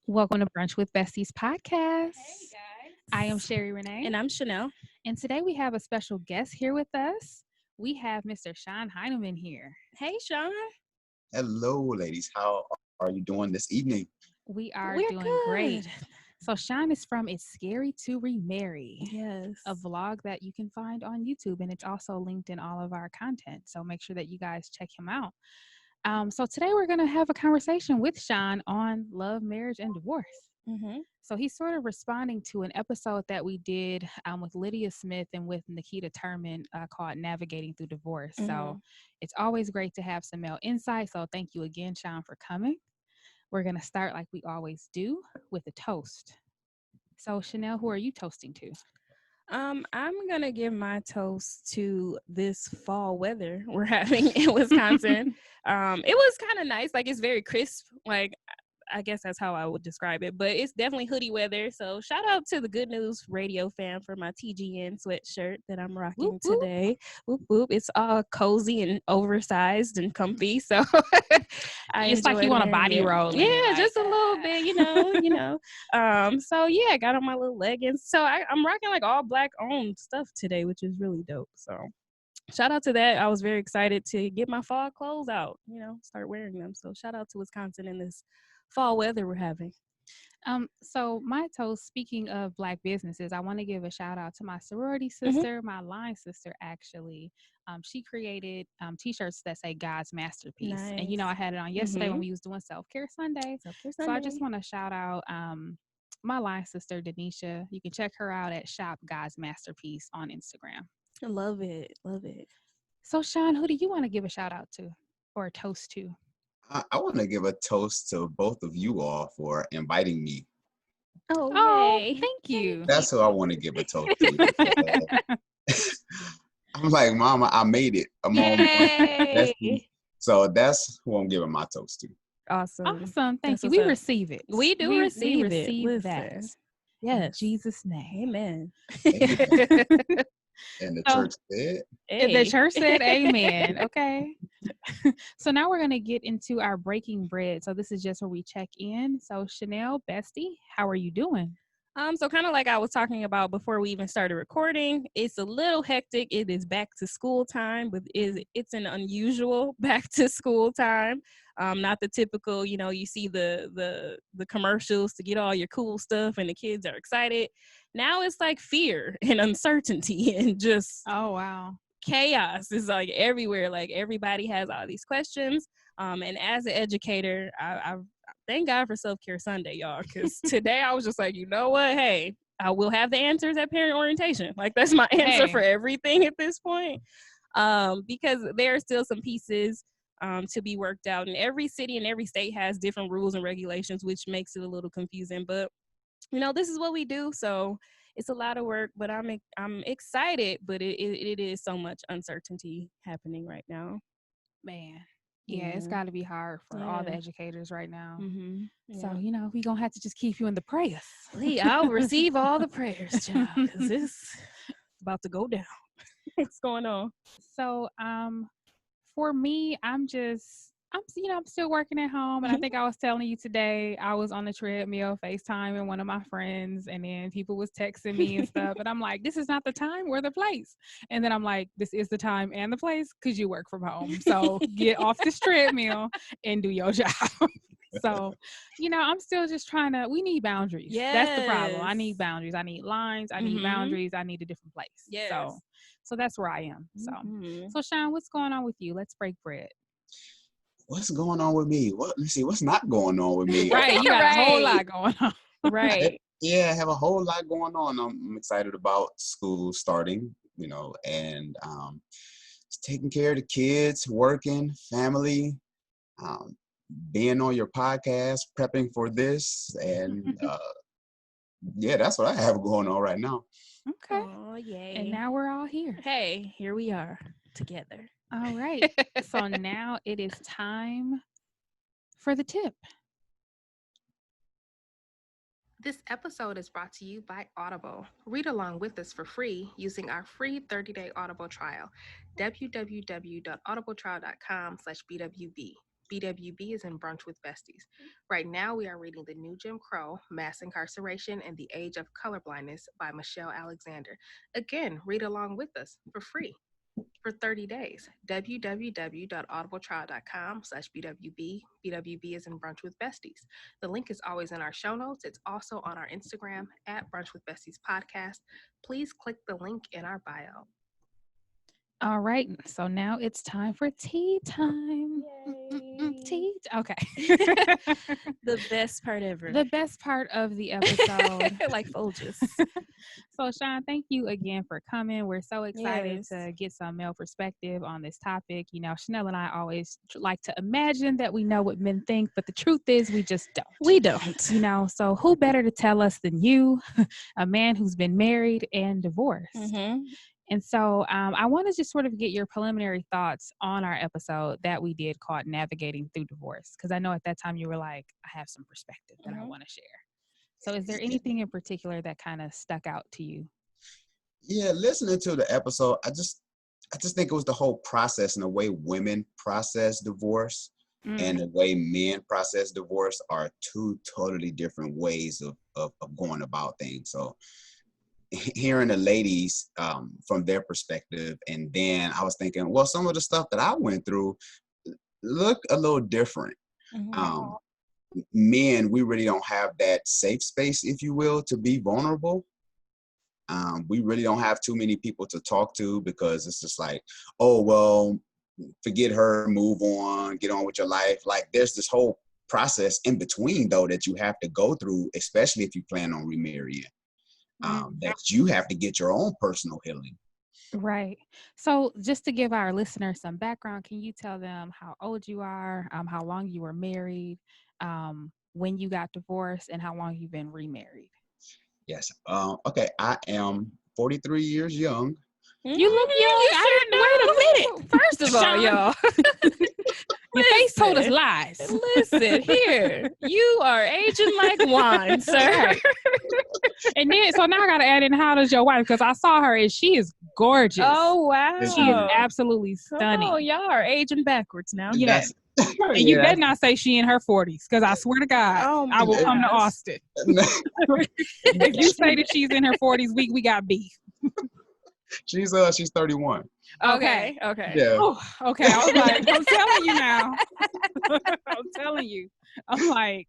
Welcome to Brunch with Besties podcast. Hey I am guys. Sherry Renee, And I'm Chanel. and today we have a special guest here with us. We have Mr. Shon Hyneman here. Hey Shon. Hello, ladies. How are you doing this evening? We are We're doing great. good. So Shon is from It's Scary to Remarry, Yes. a vlog that you can find on YouTube, and it's also linked in all of our content. So make sure that you guys check him out. So today we're going to have a conversation with Shon on love, marriage, and divorce. Mm-hmm. So he's sort of responding to an episode that we did with Lydia Smith and with Nikita Turman called Navigating Through Divorce. So it's always great to have some male insight. So thank you again, Shon, for coming. We're going to start like we always do with a toast. So Chanel, who are you toasting to? I'm gonna give my toast to this fall weather we're having in Wisconsin. It was kind of nice. Like it's very crisp. Like I guess that's how I would describe it. But it's definitely hoodie weather. So shout out to the Good News Radio fam for my TGN sweatshirt that I'm rocking Whoop, whoop. today. Whoop whoop! It's all cozy and oversized and comfy. So I It's like you enjoy want a wearing body it. roll in it, Yeah, like, just a little bit. So yeah, I got on my little leggings. So I'm rocking like all black owned stuff today, which is really dope. So shout out to that. I was very excited to get my fall clothes out, start wearing them. So shout out to Wisconsin in this fall weather we're having. So my toast, speaking of Black businesses, I want to give a shout out to my sorority Mhm. sister, my line sister, actually. She created t-shirts that say God's masterpiece. And, Nice. I had it on yesterday when Mhm. we was doing Self-Care Sunday. Self-care So I just Sunday. want to shout out my line sister, Denisha. You can check her out at Shop God's Masterpiece on Instagram. I love it. Love it. So Sean, who do you want to give a shout out to or a toast to? I want to give a toast to both of you all for inviting me. Oh, Oh, yay. thank you. That's who I want to give a toast to. I'm like, Mama, I made it. I'm on Yay. Besties. So that's who I'm giving my toast to. Awesome. Awesome. Thank That's you. what's We up. receive it. We do We receive it. receive that. Listen. In Yes. Jesus' name. Amen. Amen. And the So, church said, the Hey. church said amen. Okay. So now we're going to get into our breaking bread. So this is just where we check in. So Chanel, bestie, how are you doing? So kind of like I was talking about before we even started recording, it's a little hectic. It is back to school time, but it's an unusual back to school time. Not the typical, you see the commercials to get all your cool stuff and the kids are excited. Now it's like fear and uncertainty and just Oh, wow. chaos is like everywhere. Like everybody has all these questions. And as an educator, I thank God for Self-Care Sunday, y'all, because today I was just like, you know what? Hey, I will have the answers at parent orientation. Like that's my answer for everything at this point. Because there are still some pieces to be worked out, and every city and every state has different rules and regulations, which makes it a little confusing. But this is what we do, so it's a lot of work. But I'm excited, but it is so much uncertainty happening right now. Man. Yeah, it's got to be hard for all the educators right now. Mm-hmm. Yeah. So, we're going to have to just keep you in the prayers. Please, I'll receive all the prayers, child, because it's about to go down. What's going on? So, for me, I'm still working at home. And I think I was telling you today, I was on the treadmill FaceTiming one of my friends, and then people was texting me and stuff. And I'm like, this is not the time or the place. And then I'm like, this is the time and the place because you work from home. So get off this treadmill and do your job. So, I'm still just we need boundaries. That's the problem. I need boundaries. I need lines. I need boundaries. I need a different place. Yes. So that's where I am. So Sean, what's going on with you? Let's break bread. what's going on with me? Let's see, what's not going on with me? Right, you got a whole lot going on. Right. Yeah, I have a whole lot going on. I'm excited about school starting, and just taking care of the kids, working, family, um, being on your podcast, prepping for this, and yeah, that's what I have going on right now. Okay. Oh, yay. And now we're all here. Hey, here we are together. All right. So now it is time for the tip. This episode is brought to you by Audible. Read along with us for free using our free 30-day Audible trial, www.audibletrial.com/BWB. BWB is in Brunch with Besties. Right now, we are reading The New Jim Crow, Mass Incarceration and the Age of Colorblindness by Michelle Alexander. Again, read along with us for free for 30 days. www.audibletrial.com/BWB. BWB is in Brunch with Besties. The link is always in our show notes. It's also on our Instagram at BrunchWithBestiespodcast. Please click the link in our bio. All right. So now it's time for tea time. Tea. Okay. The best part ever. The best part of the episode. Like Folgers. So, Shon, thank you again for coming. We're so excited Yes. to get some male perspective on this topic. You know, Chanel and I always like to imagine that we know what men think, but the truth is we just don't. We don't. You know, so who better to tell us than you, a man who's been married and divorced? Mm-hmm. And so I want to just sort of get your preliminary thoughts on our episode that we did called Navigating Through Divorce. Because I know at that time you were like, I have some perspective that I want to share. So is there anything in particular that kind of stuck out to you? Yeah, listening to the episode, I just think it was the whole process and the way women process divorce and the way men process divorce are two totally different ways of going about things. So hearing the ladies from their perspective, and then I was thinking, well, some of the stuff that I went through look a little different. Men, we really don't have that safe space, if you will, to be vulnerable. We really don't have too many people to talk to because it's just like, oh, well, forget her, move on, get on with your life. Like there's this whole process in between, though, that you have to go through, especially if you plan on remarrying. That you have to get your own personal healing. Right. So just to give our listeners some background, can you tell them how old you are, how long you were married, when you got divorced, and how long you've been remarried? Yes. Okay. I am 43 years young. You look young. Wait a minute. First of all, y'all. Your face told us lies. Listen, here. You are aging like wine, sir. And then, so now I got to add in, how does your wife? Because I saw her and she is gorgeous. Oh, wow. She is absolutely stunning. Oh, y'all are aging backwards now. Yes. And you better not say she in her 40s, because I swear to God, I will come to Austin. If you say that she's in her 40s, we got beef. She's 31. Okay. Yeah. Oh, okay. I was like, I'm telling you now. I'm telling you. I'm like,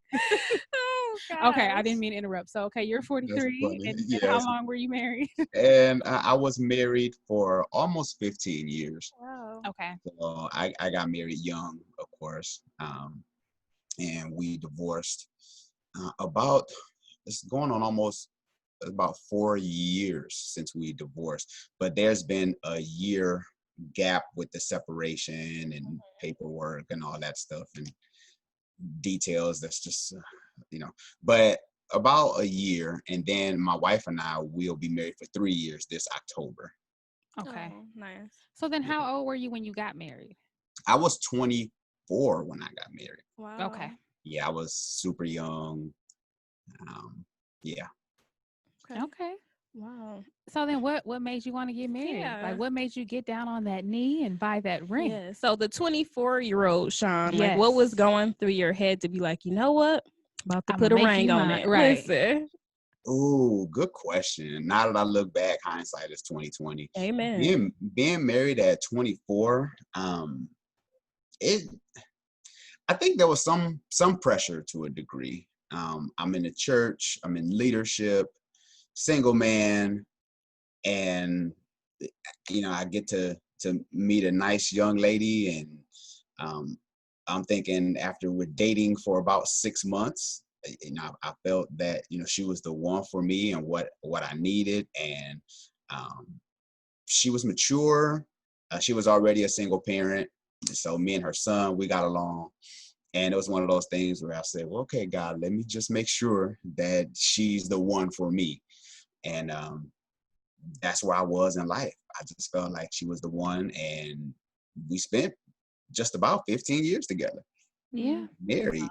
okay, I didn't mean to interrupt. So, okay, you're 43. And how long were you married? And I was married for almost 15 years. Wow. Okay. So I got married young, of course. And we divorced it's going on almost about 4 years since we divorced. But there's been a year gap with the separation and paperwork and all that stuff and details that's just, but about a year. And then my wife and I will be married for 3 years this October. Okay. Oh, nice. So then how old were you when you got married? I was 24 when I got married. Wow. Okay. Yeah, I was super young. Yeah. Okay. Wow. So then what made you want to get married? Yeah. Like, what made you get down on that knee and buy that ring? Yeah. So the 24-year-old Shon, like, what was going through your head to be like, you know what? About to put a ring on it. Right. Listen. Oh, good question. Now that I look back, hindsight is 2020. Amen. Being married at 24, I think there was some pressure to a degree. I'm in the church, I'm in leadership, single man, and I get to meet a nice young lady, and I'm thinking after we're dating for about 6 months, I felt that she was the one for me and what I needed, and she was mature. She was already a single parent, so me and her son, we got along. And it was one of those things where I said, well, okay, God, let me just make sure that she's the one for me. And that's where I was in life. I just felt like she was the one, and we spent just about 15 years together. Yeah. Married,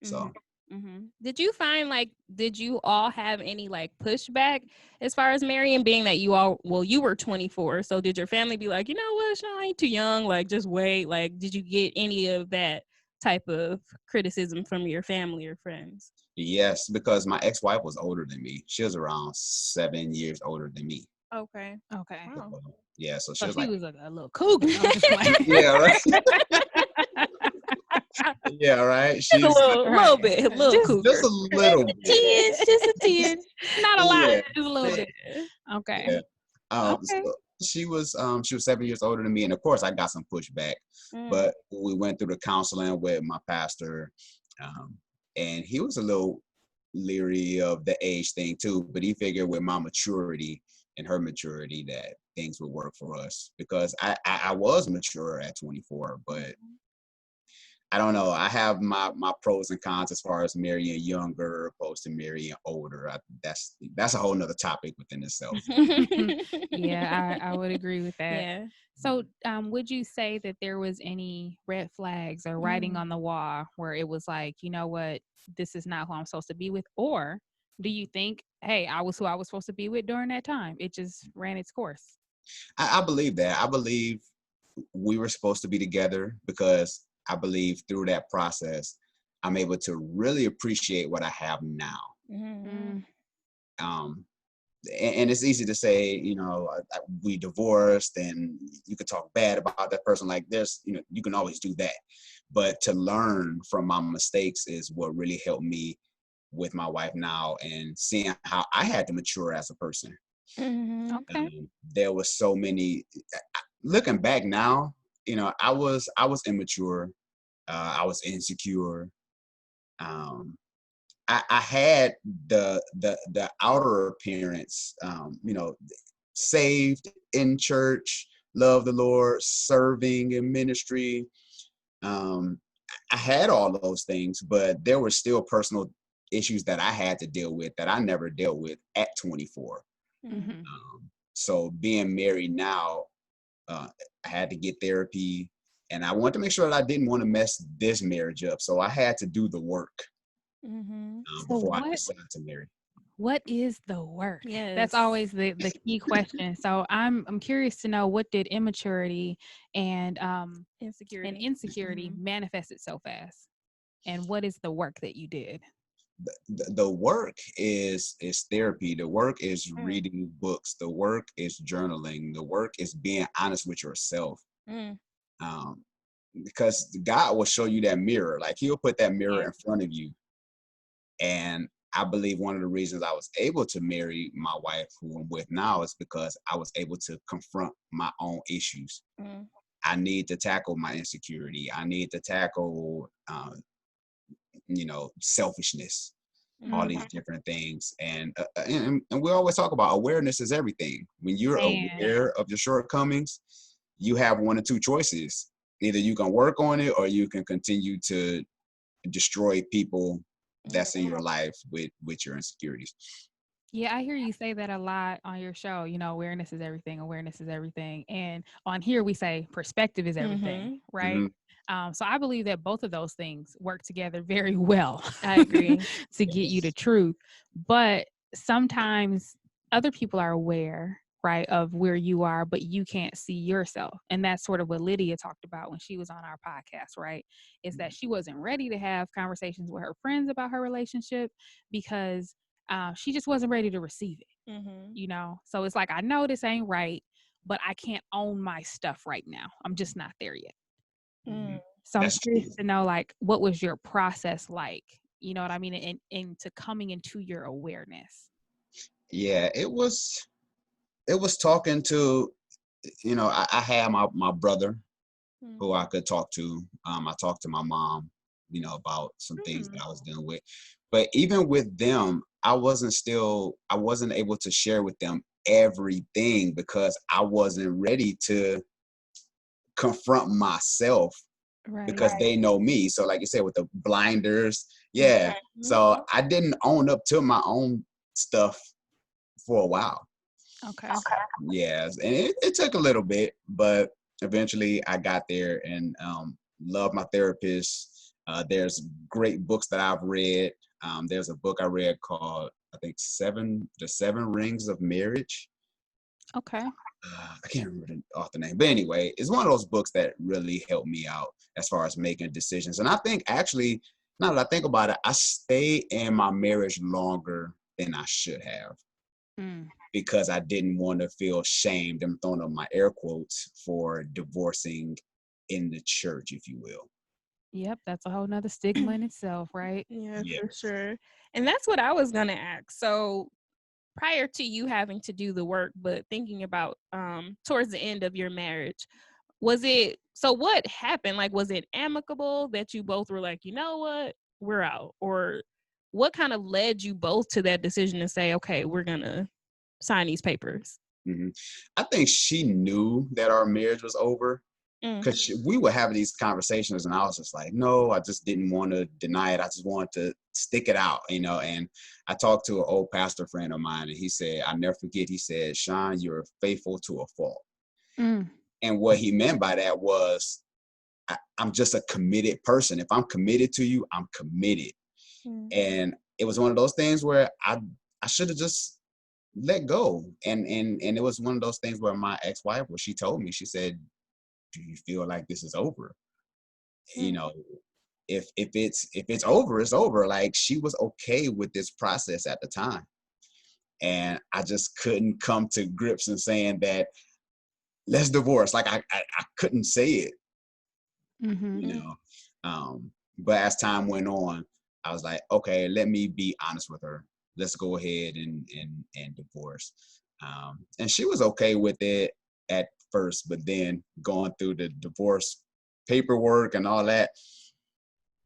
so. Mm-hmm. Did you find, did you all have any pushback as far as marrying, being that you were 24, so did your family be like, you know what, Shon, I ain't too young, just wait, did you get any of that type of criticism from your family or friends? Yes, because my ex-wife was older than me. She was around 7 years older than me. Okay. Okay. Wow. Yeah, so she So was she like, was a little cougar. I'm just playing. yeah, right. Yeah, right. Just a She's little bit, a little just cougar. a little bit. Just a tin. Not a lot, Yeah, just a little bit. Okay. yeah. Okay. So she was 7 years older than me, and of course I got some pushback. Mm. But we went through the counseling with my pastor, um, and he was a little leery of the age thing too. But he figured with my maturity and her maturity that things would work for us because I was mature at 24, but I don't know. I have my pros and cons as far as marrying younger opposed to marrying older. That's a whole nother topic within itself. Yeah, I would agree with that. Yeah. So, would you say that there was any red flags or writing on the wall where it was like, you know what, this is not who I'm supposed to be with? Or do you think, hey, I was who I was supposed to be with during that time? It just ran its course. I believe that. I believe we were supposed to be together because I believe through that process, I'm able to really appreciate what I have now. Mm-hmm. Um, and it's easy to say, we divorced and you could talk bad about that person. Like you can always do that. But to learn from my mistakes is what really helped me with my wife now and seeing how I had to mature as a person. Mm-hmm. Okay. There was so many, looking back now, I was immature. I was insecure. I had the outer appearance, saved in church, love the Lord, serving in ministry. Um, I had all those things, but there were still personal issues that I had to deal with that I never dealt with at 24. Mm-hmm. So being married now, I had to get therapy, and I wanted to make sure that I didn't want to mess this marriage up. So I had to do the work Mm-hmm. So before I decided to marry. what is the work? Yes. That's always the key question. So I'm curious to know, what did immaturity and insecurity manifest itself as? And what is the work that you did? The work is therapy. The work is reading books. The work is journaling. The work is being honest with yourself. Mm. Because God will show you that mirror. Like he'll put that mirror Yeah. in front of you. And I believe one of the reasons I was able to marry my wife, who I'm with now, is because I was able to confront my own issues. Mm. I need to tackle my insecurity. I need to tackle, selfishness, all these different things. And we always talk about awareness is everything. When you're aware of your shortcomings, you have one or two choices. Either you can work on it or you can continue to destroy people that's in your life with your insecurities. Yeah, I hear you say that a lot on your show. Awareness is everything. Awareness is everything. And on here we say perspective is everything, right? So I believe that both of those things work together very well. I agree. To get you the truth. But sometimes other people are aware, right, of where you are, but you can't see yourself. And that's sort of what Lydia talked about when she was on our podcast, right? Is that she wasn't ready to have conversations with her friends about her relationship because she just wasn't ready to receive it, So it's like, I know this ain't right, but I can't own my stuff right now. I'm just not there yet. So I'm curious to know, like, what was your process like? You know what I mean? Into coming into your awareness. Yeah, it was talking to, I had my brother who I could talk to. I talked to my mom, about some things that I was dealing with. But even with them, I wasn't able to share with them everything because I wasn't ready to confront myself because they know me. So like you said, with the blinders, yeah. So I didn't own up to my own stuff for a while. Okay. Yes, and it took a little bit, but eventually I got there and love my therapist. There's great books that I've read. There's a book I read called, I think, The Seven Rings of Marriage. Okay. I can't remember the author name, but anyway, it's one of those books that really helped me out as far as making decisions. And I think actually, now that I think about it, I stayed in my marriage longer than I should have Mm. because I didn't want to feel shamed. I'm throwing up my air quotes for divorcing in the church, if you will. Yep, that's a whole nother stigma in itself, right? Yeah, Yeah. for sure. And that's what I was gonna ask. So prior to you having to do the work, but thinking about towards the end of your marriage, was it so what happened? Like, was it amicable that you both were like, you know what, we're out? Or what kind of led you both to that decision to say, okay, we're gonna sign these papers? hmm I think she knew that our marriage was over Mm. because we were having these conversations, and I was just like, no, I just didn't want to deny it. I just wanted to stick it out, you know. And I talked to an old pastor friend of mine, and he said, I never forget, he said, Shon, you're faithful to a fault. Mm. And what he meant by that was, I'm just a committed person. If I'm committed to you, I'm committed. Mm. And it was one of those things where I should have just let go. And it was one of those things where my ex-wife, where she told me, she said, do you feel like this is over? You Mm. know, if it's over, it's over. Like, she was okay with this process at the time. And I just couldn't come to grips and saying that let's divorce. Like, I couldn't say it, Mm-hmm. you know. But as time went on, I was like, okay, let me be honest with her. Let's go ahead and divorce. And she was okay with it at first, but then going through the divorce paperwork and all that,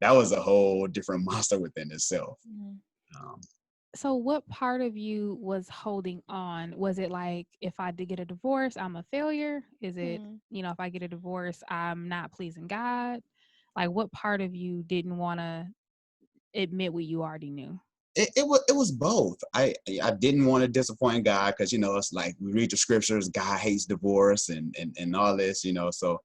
that was a whole different monster within itself. Mm. Um, So what part of you was holding on? Was it like, if I did get a divorce, I'm a failure? Is it, Mm. if I get a divorce, I'm not pleasing God? Like, what part of you didn't want to admit what you already knew? it was both. I didn't want to disappoint God because, it's like we read the scriptures, God hates divorce and all this, so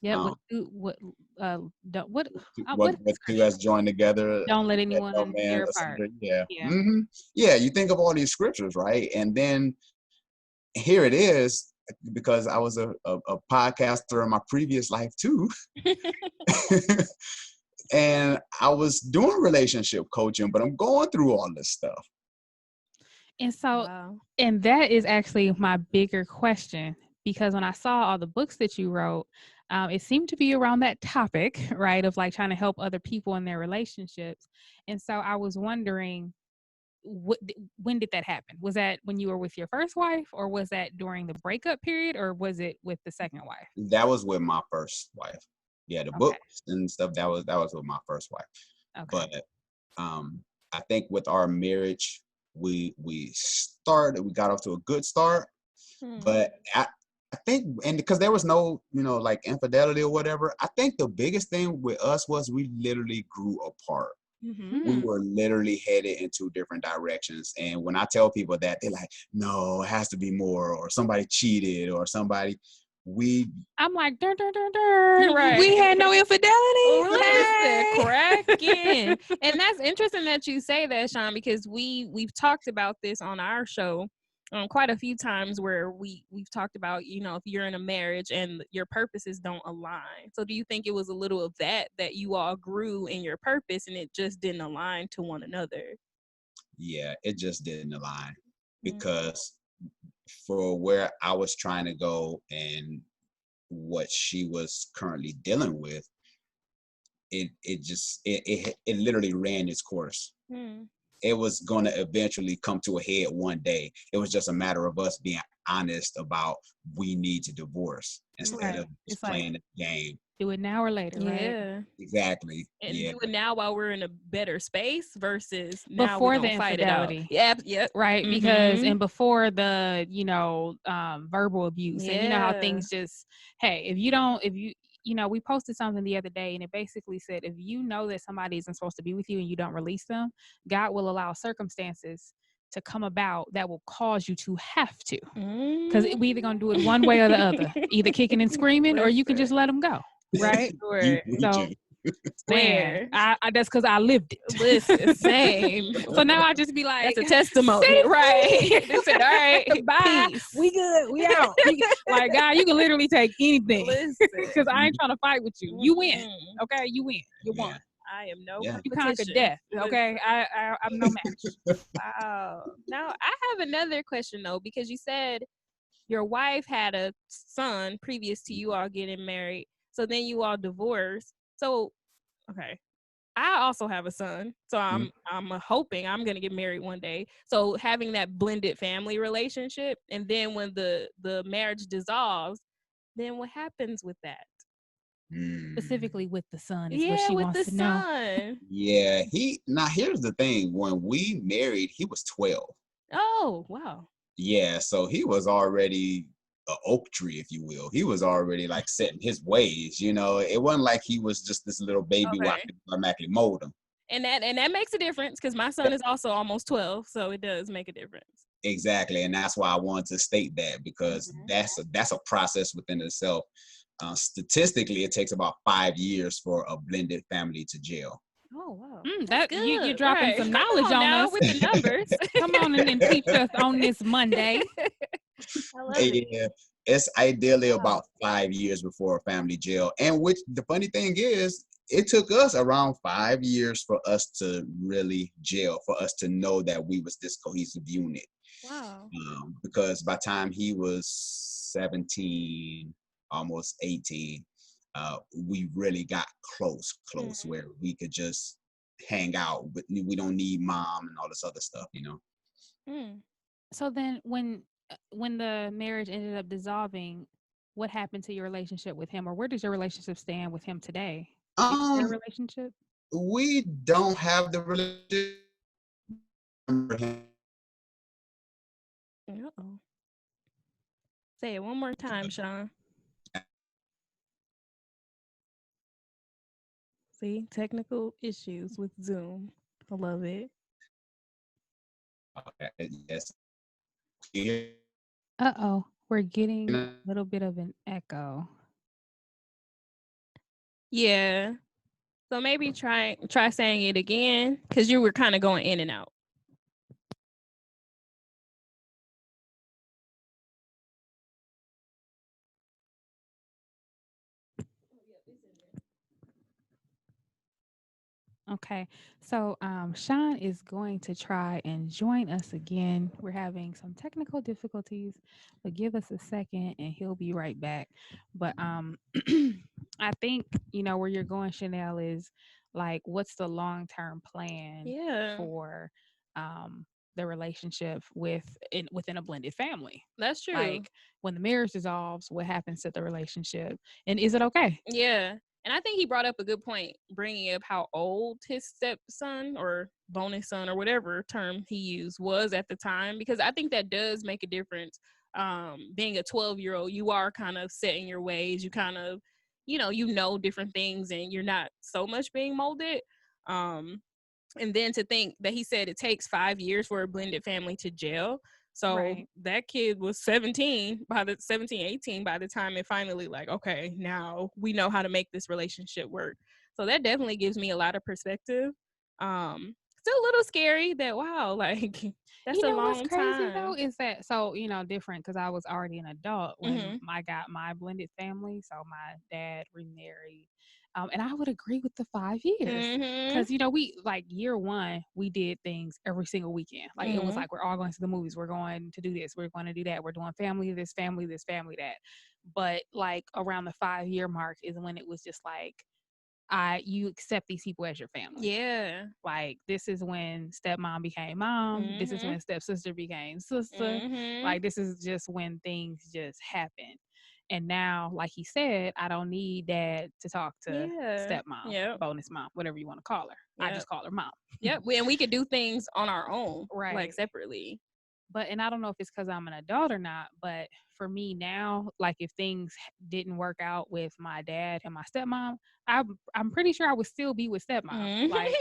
Yeah, um, don't, what what is the what two scripture? has joined together, Don't let let no anyone man tear apart. asunder. Yeah. Yeah. Yeah, you think of all these scriptures, right? And then here it is, because I was a podcaster in my previous life too. And I was doing relationship coaching, but I'm going through all this stuff. And so, Wow. and that is actually my bigger question, because when I saw all the books that you wrote, it seemed to be around that topic, right? Of like trying to help other people in their relationships. And so I was wondering, when did that happen? Was that when you were with your first wife, or was that during the breakup period, or was it with the second wife? That was with my first wife. Yeah, the Okay. books and stuff, that was with my first wife. Okay. But um I think with our marriage, we got off to a good start. Mm. But I think, and because there was no, like infidelity or whatever, I think the biggest thing with us was we literally grew apart. Mm-hmm. We Hmm. were literally headed in two different directions. And when I tell people that, they're like, no, it has to be more, or somebody cheated, or somebody, we, I'm like, dur, dur, dur, dur. Right. We had no infidelity. Listen, Hey. cracking. And that's interesting that you say that, Shon, because we've talked about this on our show quite a few times, where we've talked about, if you're in a marriage and your purposes don't align. So do you think it was a little of that you all grew in your purpose and it just didn't align to one another? yeah, it just didn't align, Mm. because for where I was trying to go and what she was currently dealing with, it literally ran its course. Mm. It was going to eventually come to a head one day. It was just a matter of us being honest about, we need to divorce, instead Right. of just It's like, playing the game. do it now or later, right? Yeah. Exactly. And Yeah. do it now while we're in a better space versus now we're Before the gonna fight it out. infidelity. Yep. Yep. Right, because Mm-hmm. and before the verbal abuse, and how Yeah. things just, hey, if you we posted something the other day, and it basically said, if you know that somebody isn't supposed to be with you and you don't release them, God will allow circumstances to come about that will cause you to have to, because we either gonna do it one way or the other, either kicking and screaming, or you can just Listen. let them go, right? You Sure. So preaching. Man, I that's because I lived it. Listen, same. So now I just be like, That's a testimony, "See? right? They said, all right, Bye. peace. We good. We out. Like, God, you can literally take anything. Listen, Because I ain't trying to fight with you. You win. Mm-mm. Okay, you win. You won. I am no Yeah. You competition. conquered death. Okay, Listen. I'm no match. Wow. Now I have another question though, because you said your wife had a son previous to you all getting married. So then you all divorced. So okay. I also have a son. So I'm hoping I'm gonna get married one day. So having that blended family relationship, and then when the marriage dissolves, then what happens with that? Specifically with the son is what Yeah, she with wants the to know. son. Yeah, now here's the thing. When we married, he was 12. Oh, wow. Yeah, so he was already an oak tree, if you will. He was already like setting his ways, you know. It wasn't like he was just this little baby who I Okay. could automatically mold him. And that makes a difference because my son is also almost 12, so it does make a difference. Exactly, and that's why I wanted to state that, because that's a process within itself. Statistically, it takes about 5 years for a blended family to gel. Oh wow, That good. you're dropping some Come knowledge on now us. with the numbers. Come on and teach us on this Monday. I love it. Yeah, it's ideally Wow. about 5 years before a family gel. And which the funny thing is, it took us around 5 years for us to really gel, for us to know that we was this cohesive unit. Wow. Because by the time he was 17, almost 18, we really got close where we could just hang out, but we don't need mom and all this other stuff, you know. So then when the marriage ended up dissolving, what happened to your relationship with him, or where does your relationship stand with him today? Is there a relationship? We don't have the relationship. Uh-oh. Say it one more time, Shon. See, technical issues with Zoom. I love it. Okay, yes. We're getting a little bit of an echo. Yeah. So maybe try saying it again, because you were kind of going in and out. Okay, so Shon is going to try and join us again. We're having some technical difficulties, but give us a second and he'll be right back. But I think where you're going, Chanel, is like, what's the long-term plan for the relationship within a blended family? That's true. Like, when the marriage dissolves, what happens to the relationship, and is it okay? Yeah. And I think he brought up a good point, bringing up how old his stepson or bonus son or whatever term he used was at the time, because I think that does make a difference. Being a 12-year-old, you are kind of set in your ways. You kind of, different things, and you're not so much being molded. And then to think that he said it takes 5 years for a blended family to gel. So that kid was 18 by the time it finally like, okay, now we know how to make this relationship work. So that definitely gives me a lot of perspective. Still a little scary that, wow, like that's a long what's crazy time. though is that, so different, because I was already an adult when I got my blended family. So my dad remarried, and I would agree with the 5 years, because we, like, year one, we did things every single weekend. Like, it was like, we're all going to the movies, we're going to do this, we're going to do that, we're doing family this, family this, family that. But like around the 5-year mark is when it was just like, you accept these people as your family. Yeah. Like, this is when stepmom became mom. This is when stepsister became sister. Like, this is just when things just happen. And now, like he said, I don't need dad to talk to stepmom, bonus mom, whatever you want to call her. I just call her mom. Yep. And we could do things on our own, Right. like separately. and I don't know if it's because I'm an adult or not, but for me now, like if things didn't work out with my dad and my stepmom, I'm pretty sure I would still be with stepmom. Like,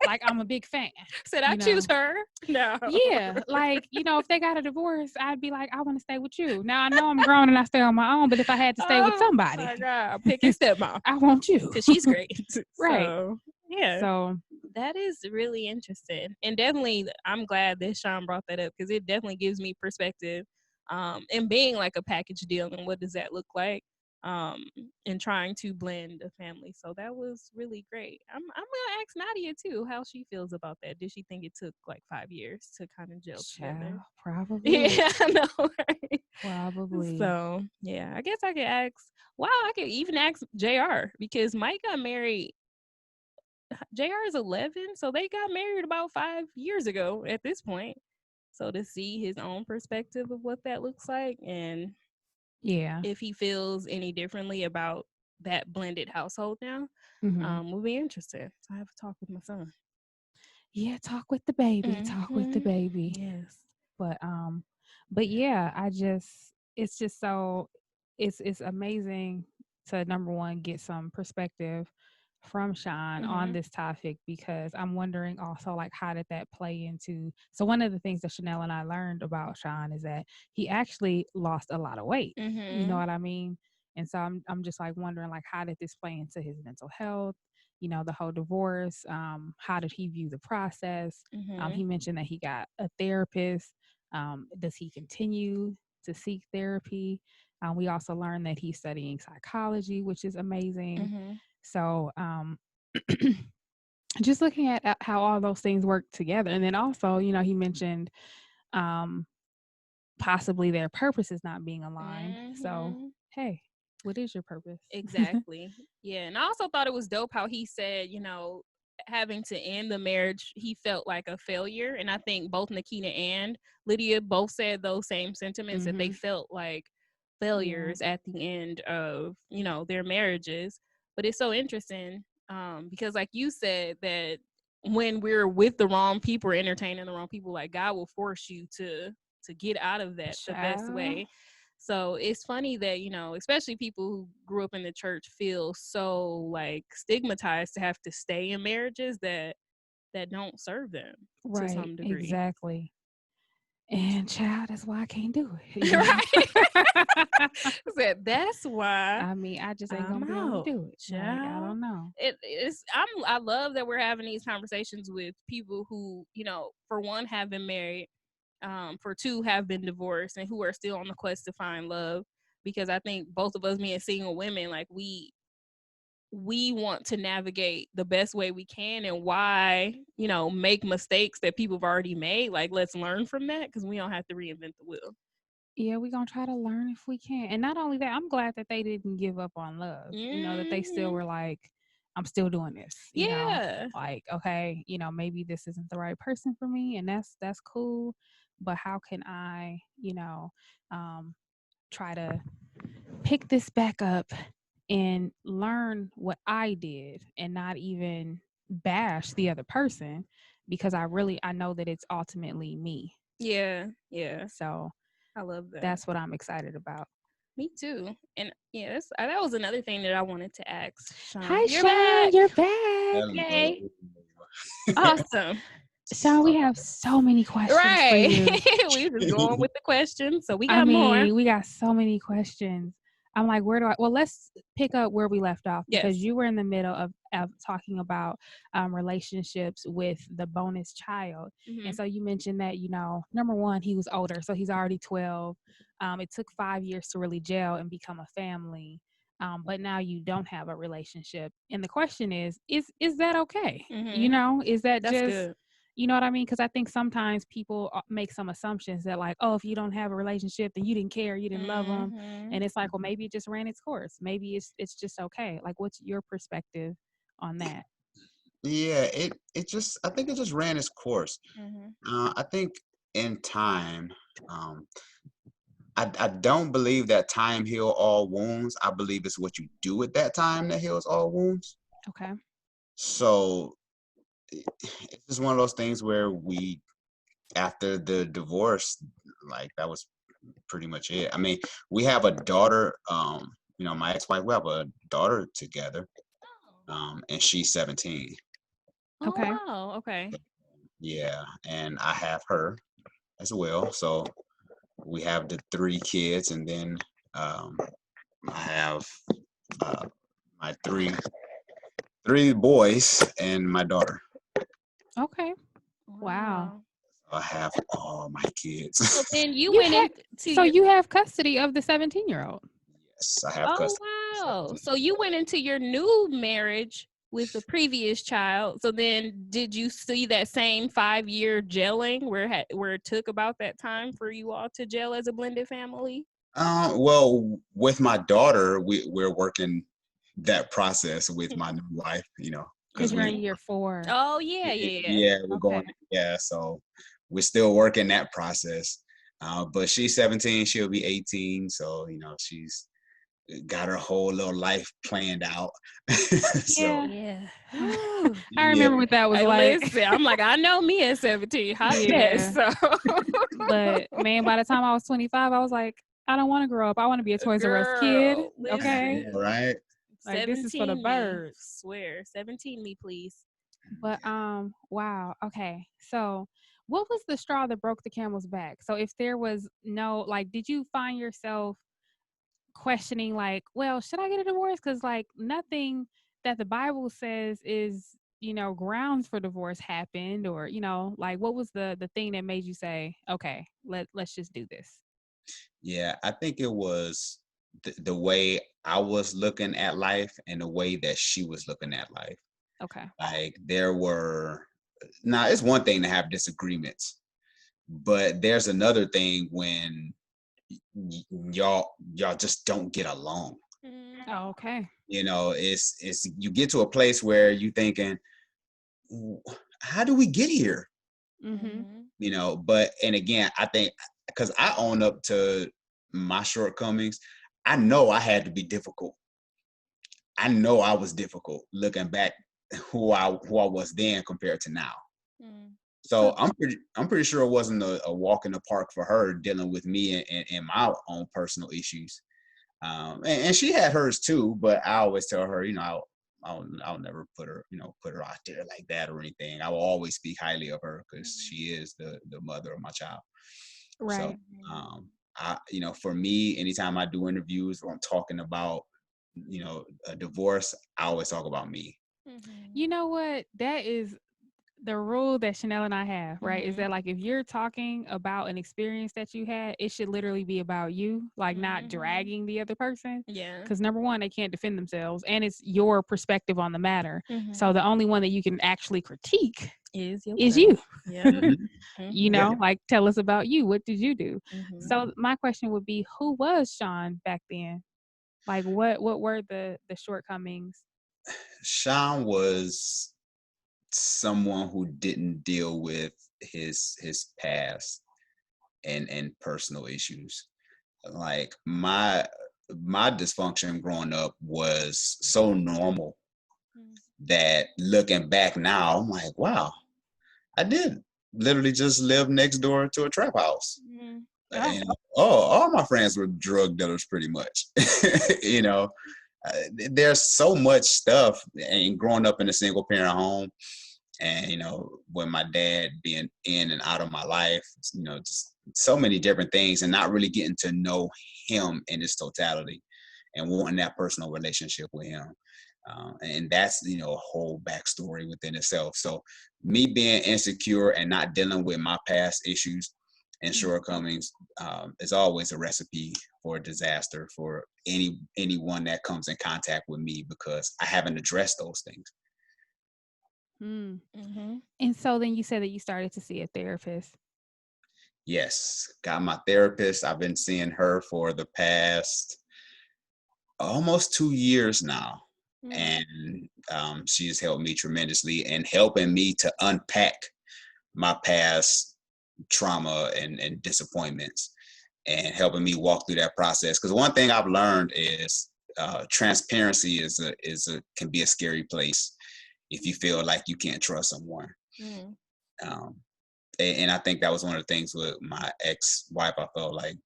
like I'm a big fan. Said I choose her. No. Yeah, like if they got a divorce, I'd be like, I want to stay with you. Now I know I'm grown and I stay on my own, but if I had to stay with somebody, oh my God, I'm picking stepmom. I want you because she's great. Right. So, yeah. So that is really interesting, and definitely I'm glad that Shon brought that up because it definitely gives me perspective. And being like a package deal, and what does that look like? And trying to blend a family. So that was really great. I'm gonna ask Nadia too how she feels about that. Did she think it took like 5 years to kind of gel together? Probably. Yeah, I know, right? Probably. So yeah, I guess I could ask. Wow, I could even ask JR because Mike got married. JR is 11, so they got married about 5 years ago at this point. So to see his own perspective of what that looks like, and if he feels any differently about that blended household now, will be interesting. So I have to talk with my son. Yeah, talk with the baby. Talk with the baby. Yes. But yeah, it's just so it's amazing to, number one, get some perspective from Shon on this topic, because I'm wondering also, like, how did that play into, so one of the things that Chanel and I learned about Shon is that he actually lost a lot of weight. You know what I mean? And so I'm just like wondering, like, how did this play into his mental health? The whole divorce. How did he view the process? He mentioned that he got a therapist. Does he continue to seek therapy? We also learned that he's studying psychology, which is amazing. So just looking at how all those things work together. And then also, he mentioned possibly their purposes not being aligned. So, hey, what is your purpose? Exactly. Yeah. And I also thought it was dope how he said, having to end the marriage, he felt like a failure. And I think both Nikita and Lydia both said those same sentiments, that they felt like failures at the end of, their marriages. But it's so interesting because, like you said, that when we're with the wrong people or entertaining the wrong people, like God will force you to get out of that the best way. So it's funny that, especially people who grew up in the church feel so like stigmatized to have to stay in marriages that don't serve them to some degree. Exactly. And child, that's why I can't do it. Right. That's why. I mean, I just ain't gonna be able to do it. Like, I don't know. I love that we're having these conversations with people who, for one, have been married, for two, have been divorced, and who are still on the quest to find love. Because I think both of us, being single women, like we want to navigate the best way we can, and why, make mistakes that people have already made. Like, let's learn from that, because we don't have to reinvent the wheel. Yeah, we're gonna try to learn if we can. And not only that, I'm glad that they didn't give up on love. That they still were like, I'm still doing this. You know? Like, okay, maybe this isn't the right person for me, and that's cool. But how can I, try to pick this back up and learn what I did, and not even bash the other person, because I know that it's ultimately me. Yeah. So I love that. That's what I'm excited about. Me too. And yes, that was another thing that I wanted to ask Shon. Hi, Shon. You're back. Yay. Awesome. Shon, we have so many questions for you. We just going with the questions. So we got more. We got so many questions. I'm like, let's pick up where we left off, because you were in the middle of talking about relationships with the bonus child. And so you mentioned that, number one, he was older, so he's already 12. It took 5 years to really gel and become a family. But now you don't have a relationship. And the question is that okay? Is that That's just good. You know what I mean? Because I think sometimes people make some assumptions that, like, oh, if you don't have a relationship, then you didn't care, you didn't love them. And it's like, well, maybe it just ran its course. Maybe it's just okay. Like, what's your perspective on that? Yeah, I think it just ran its course. I think in time, I don't believe that time heal all wounds. I believe it's what you do at that time that heals all wounds. Okay. So it's just one of those things where we after the divorce, like that was pretty much it. I mean, we have a daughter. My ex-wife, we have a daughter together. And she's 17. Oh Okay. wow. Okay. Yeah, and I have her as well. So we have the 3 kids, and then um, I have uh, my three boys and my daughter. Okay. Wow. I have all my kids. So then you You went had into so your. you have custody of the 17-year-old. Yes, I have Oh custody. wow. So you went into your new marriage with the previous child. So then did you see that same 5-year gelling where it took about that time for you all to gel as a blended family? Well, with my daughter, we're working that process with my new wife. Because Because you're in year 4. Oh yeah. yeah, we're Okay. going. Yeah, so we're still working that process. But she's 17, she'll be 18, so she's got her whole little life planned out. So Yeah. Yeah. I yeah, remember what that was I like. listen, I'm like, I know me at 17, hot Yeah. mess. So But man, by the time I was 25, I was like, I don't want to grow up. I want to be a Toys R Us kid. girl, Okay. listen. right. Like this is for the 17 me. birds. Swear. 17 me, please. But wow. Okay. So what was the straw that broke the camel's back? So if there was no, like, did you find yourself questioning, like, well, should I get a divorce? Because like nothing that the Bible says is, grounds for divorce happened, or, like what was the thing that made you say, okay, let's just do this? Yeah, I think it was the way I was looking at life and the way that she was looking at life. Okay. Like there were now it's one thing to have disagreements, but there's another thing when y'all just don't get along. Oh, okay. It's you get to a place where you thinking, how do we get here? Mm-hmm. But and again, I think because I own up to my shortcomings, I know I had to be difficult. I know I was difficult looking back who I was then compared to now. So So I'm pretty sure it wasn't a walk in the park for her dealing with me and my own personal issues. And she had hers too, but I always tell her, I'll never put her out there like that or anything. I will always speak highly of her because she is the mother of my child. So, right. for me, anytime I do interviews or I'm talking about, a divorce, I always talk about me. You know what? That is the rule that Chanel and I have, right? Is that like if you're talking about an experience that you had, it should literally be about you, like not dragging the other person. Yeah. Because number one, they can't defend themselves, and it's your perspective on the matter. Mm-hmm. So the only one that you can actually critique Is is you. Yeah. Yeah. Like tell us about you. What did you do? Mm-hmm. So my question would be, who was Shon back then? Like what were the shortcomings? Shon was someone who didn't deal with his past and personal issues. Like my dysfunction growing up was so normal that looking back now, I'm like, wow, I did literally just live next door to a trap house. And all my friends were drug dealers pretty much. you know, there's so much stuff, and growing up in a single parent home, and when my dad being in and out of my life, just so many different things, and not really getting to know him in his totality, and wanting that personal relationship with him. And that's a whole backstory within itself. So me being insecure and not dealing with my past issues and shortcomings is always a recipe for disaster for anyone that comes in contact with me, because I haven't addressed those things. And so then you said that you started to see a therapist. Yes, got my therapist. I've been seeing her for the past almost 2 years now. And she has helped me tremendously in helping me to unpack my past trauma and disappointments, and helping me walk through that process. Because one thing I've learned is transparency can be a scary place if you feel like you can't trust someone. And I think that was one of the things with my ex-wife. I felt like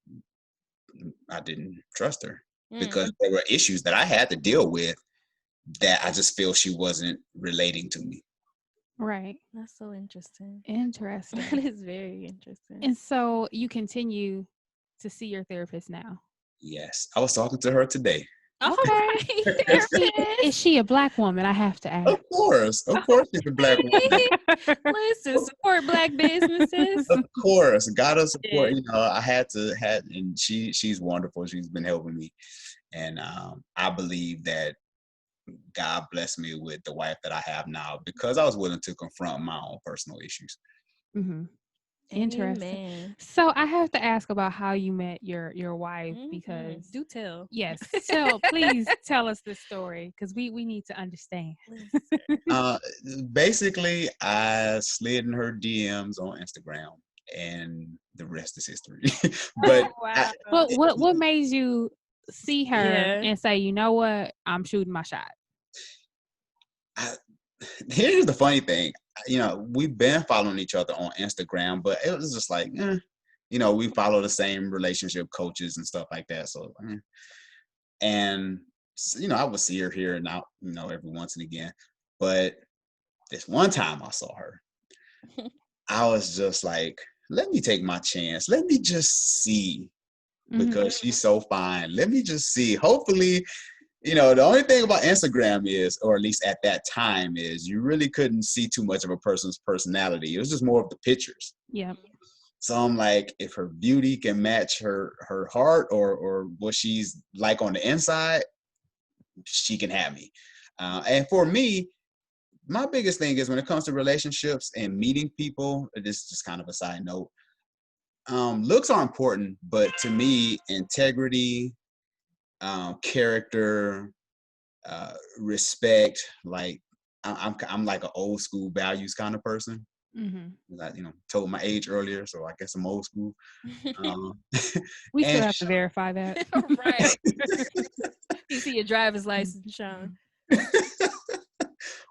I didn't trust her because there were issues that I had to deal with that I just feel she wasn't relating to me. Right. That's so interesting. Interesting. That is very interesting. And so you continue to see your therapist now? Yes. I was talking to her today. Okay. Is she a Black woman? I have to ask. Of course she's a Black woman. Listen, support Black businesses. Of course, gotta support. You know, I had, and she's wonderful. She's been helping me, and I believe that God blessed me with the wife that I have now because I was willing to confront my own personal issues. Mm-hmm. Interesting. Amen. So I have to ask about how you met your wife because do tell. Yes, please tell us this story because we need to understand. Basically, I slid in her DMs on Instagram, and the rest is history. But what made you see her and say, you know what, I'm shooting my shot? Here's the funny thing. You know, we've been following each other on Instagram, but it was just like, you know, we follow the same relationship coaches and stuff like that. So, and, you know, I would see her here and out, you know, every once and again. But this one time I saw her, I was just like, let me take my chance. Let me just see, because she's so fine. Let me just see. Hopefully, you know, the only thing about Instagram is, or at least at that time, is you really couldn't see too much of a person's personality. It was just more of the pictures. Yeah. So I'm like, if her beauty can match her heart or what she's like on the inside, she can have me. And for me, my biggest thing is when it comes to relationships and meeting people, this is just kind of a side note. Looks are important, but to me, integrity, character, respect, like I'm like an old school values kind of person. I, you know, told my age earlier, so I guess I'm old school. We still have to verify that. Right. You see your driver's license, Shon.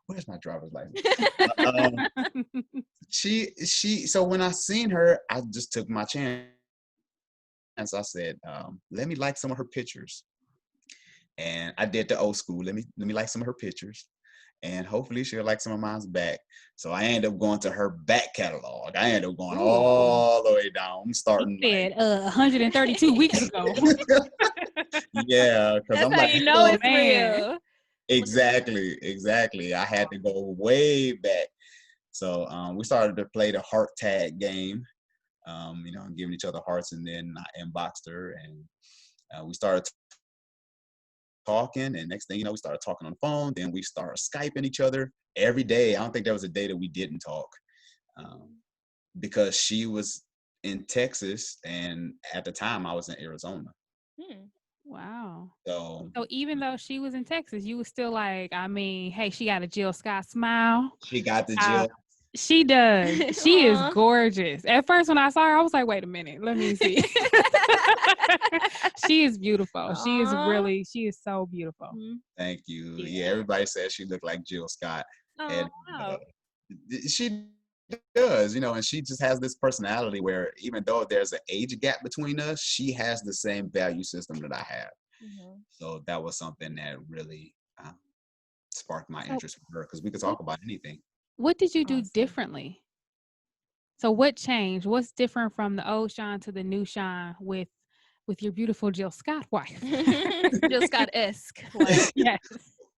Where's my driver's license? So when I seen her, I just took my chance. I said, let me like some of her pictures. And I did the old school. Let me like some of her pictures. And hopefully she'll like some of mine back. So I ended up going to her back catalog. I ended up going all the way down. I'm starting like 132 weeks ago. Yeah, because I'm like, you know it's real. Exactly. I had to go way back. So we started to play the heart tag game. You know, giving each other hearts, and then I inboxed her, and we started talking, and next thing you know, we started talking on the phone. Then we started Skyping each other every day. I don't think there was a day that we didn't talk, because she was in Texas, and at the time I was in Arizona. Wow. So even though she was in Texas, you was still like, I mean, hey, she got a Jill Scott smile. She got the Jill. She does. She is gorgeous. At first, when I saw her, I was like, wait a minute, let me see. She is beautiful. She is so beautiful. Thank you. Yeah, everybody says she looked like Jill Scott. And she does, you know, and she just has this personality where even though there's an age gap between us, she has the same value system that I have. So that was something that really sparked my interest with her, because we could talk about anything. What did you do differently? So what changed? What's different from the old Shon to the new Shon with your beautiful Jill Scott wife? Jill Scott-esque. Yes.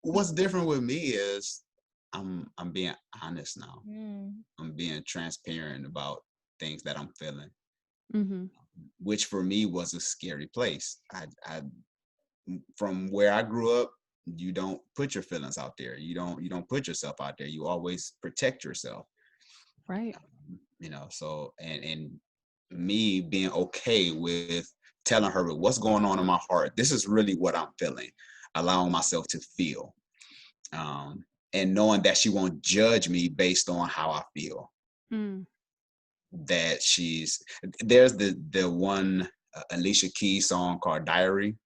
What's different with me is I'm being honest now. I'm being transparent about things that I'm feeling, which for me was a scary place. I from where I grew up, you don't put your feelings out there. You don't put yourself out there. You always protect yourself. Right. You know, so and me being okay with telling her what's going on in my heart. This is really what I'm feeling, allowing myself to feel. And knowing that she won't judge me based on how I feel. That there's the one Alicia Keys song called Diary.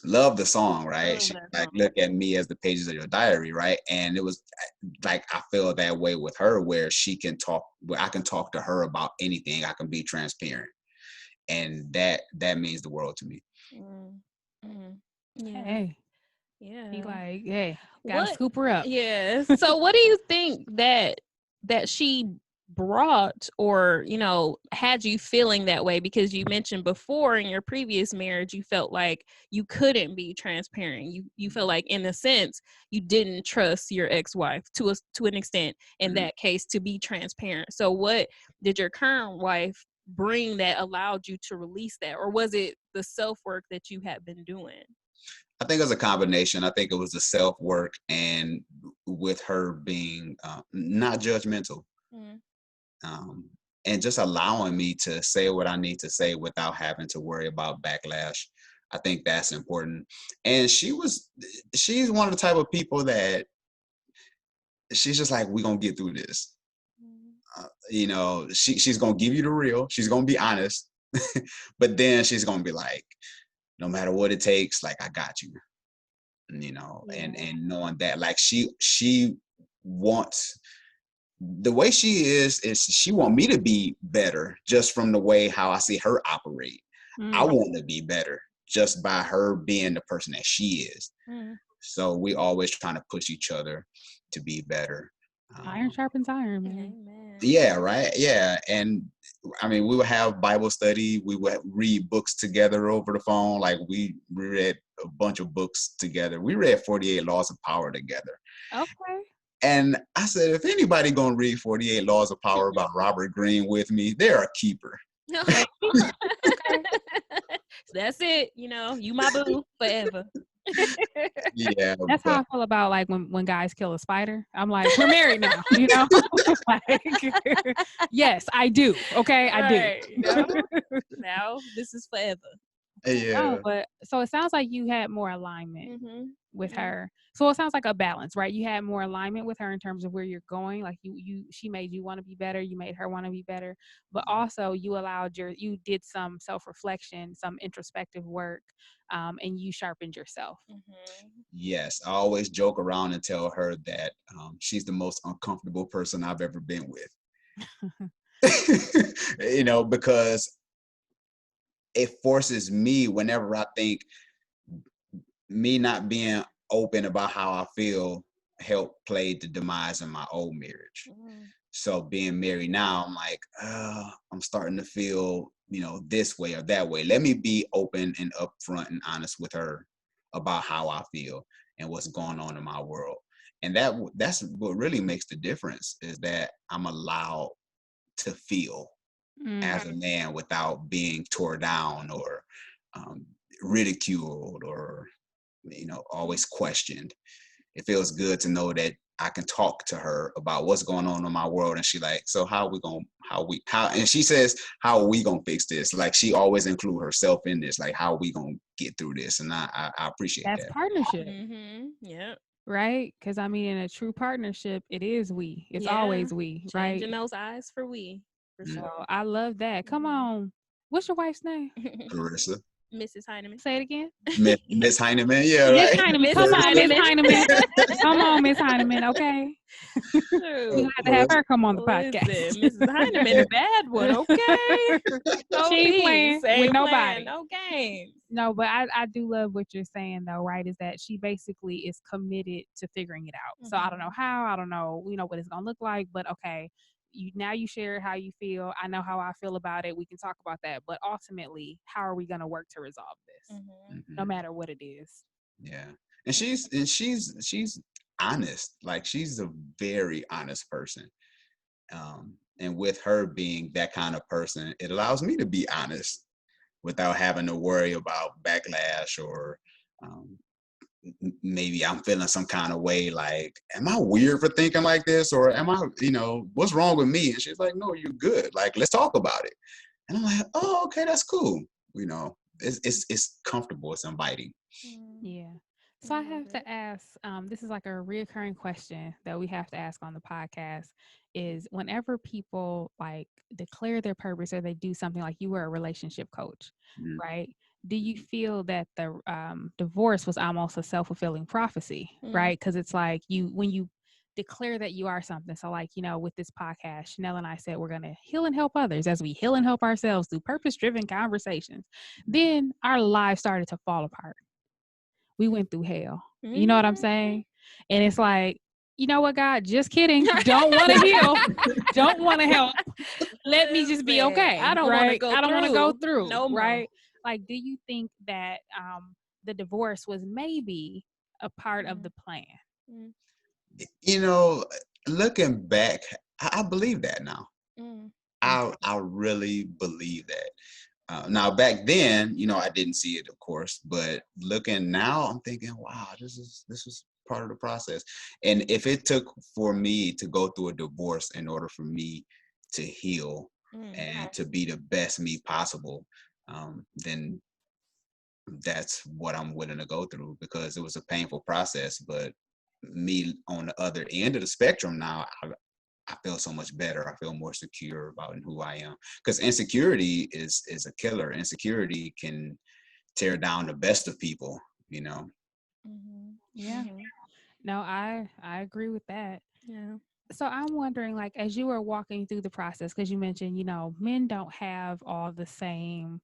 love the song, right? Love She that like, song. look at me as the pages of your diary, right? And it was like, I feel that way with her, where where I can talk to her about anything. I can be transparent, and that means the world to me. Mm, mm. Yeah. Hey, he Yeah. like, hey, gotta What? scoop her up. Yes. So what do you think that she brought, or had you feeling that way? Because you mentioned before, in your previous marriage, you felt like you couldn't be transparent. You felt like, in a sense, you didn't trust your ex-wife to an extent, in Mhm. that case, to be transparent. So what did your current wife bring that allowed you to release that, or was it the self-work that you had been doing? I think it was a combination. I think it was the self work, and with her being not judgmental, Mm. um, and just allowing me to say what I need to say without having to worry about backlash. I think that's important. And she's one of the type of people that she's just like, we're gonna get through this. She's gonna give you the real. She's gonna be honest, but then she's gonna be like, no matter what it takes, like, I got you. And Yeah. knowing that, like, she wants, the way she is she want me to be better, just from the way how I see her operate. I Mm. want to be better just by her being the person that she is. Mm. So we always trying to push each other to be better. Iron um, sharpens iron, man. Amen. yeah, right, yeah. And I mean, we would have Bible study, we would read books together over the phone. Like, we read a bunch of books together. We read 48 Laws of Power together. Okay. And I said, if anybody gonna read 48 Laws of Power about Robert Greene with me, they're a keeper. Okay. So that's it. You my boo forever. Yeah, That's how but I feel about, like, when guys kill a spider. I'm like, we're married now, you know? Like, yes, I do. Okay, I do. Right. Now this is forever. yeah, No, but so it sounds like you had more alignment Mm-hmm. with Yeah. her. So it sounds like a balance, right? You had more alignment with her in terms of where you're going. Like, she made you want to be better. You made her want to be better. But also you did some self-reflection, some introspective work, and you sharpened yourself. Mm-hmm. yes. I always joke around and tell her that she's the most uncomfortable person I've ever been with. Because it forces me, whenever I think me not being open about how I feel helped play the demise in my old marriage. Mm-hmm. So being married now, I'm like, I'm starting to feel, this way or that way. Let me be open and upfront and honest with her about how I feel and what's going on in my world. And that's what really makes the difference, is that I'm allowed to feel Mm. as a man without being tore down or um, ridiculed or always questioned. It feels good to know that I can talk to her about what's going on in my world, and she like, so and she says, how are we gonna fix this? Like, she always include herself in this, like, how are we gonna get through this? And I appreciate That's that. partnership, Mm-hmm. Yep. right? Because I mean, in a true partnership, it is we. It's Yeah. always we, right? Changing those eyes for we, for Mm. So sure. I love that. Come Mhm. on. What's your wife's name? Carissa, Mrs. Hyneman. Say it again. Miss Hyneman, yeah, Miss right. Hyneman. Mrs. Come on, Miss Hyneman. Hyneman. Come on, Miss Hyneman. Okay. We Shoot. have to have her come on the Listen, podcast. Mrs. Hyneman, a bad one, okay? No She ain't playing peace, with ain't nobody. playing, no games. No, but I do love what you're saying though, right? Is that she basically is committed to figuring it out. So I don't know how, I don't know, what it's gonna look like, but okay, you share how you feel. I know how I feel about it. We can talk about that. But ultimately, how are we gonna work to resolve this? No Mhm. matter what it is. Yeah, and she's honest. Like, she's a very honest person. And with her being that kind of person, it allows me to be honest without having to worry about backlash or um, maybe I'm feeling some kind of way. Like, am I weird for thinking like this, or am I, what's wrong with me? And she's like, no, you're good. Like, let's talk about it. And I'm like, oh, okay, that's cool. It's comfortable. It's inviting. Yeah. So I I love have it. to ask, this is like a reoccurring question that we have to ask on the podcast, is whenever people like declare their purpose or they do something, like you were a relationship coach, Mm. right? do you feel that the divorce was almost a self-fulfilling prophecy, right? Because it's like when you declare that you are something. So like, with this podcast, Chanel and I said we're going to heal and help others as we heal and help ourselves through purpose-driven conversations. Then our lives started to fall apart. We went through hell. You know what I'm saying? And it's like, you know what, God? Just kidding. Don't want to heal. Don't want to help. Let me just be okay. I don't want to go. I don't want to go through. No more. Right? Like, do you think that the divorce was maybe a part of the plan? Looking back, I believe that now. I really believe that. Now, back then, I didn't see it, of course, but looking now, I'm thinking, wow, this was part of the process. And if it took for me to go through a divorce in order for me to heal and to be the best me possible, then that's what I'm willing to go through, because it was a painful process. But me on the other end of the spectrum now, I feel so much better. I feel more secure about who I am, because insecurity is a killer. Insecurity can tear down the best of people, Yeah. No, I agree with that. Yeah. So I'm wondering, like, as you were walking through the process, because you mentioned, men don't have all the same,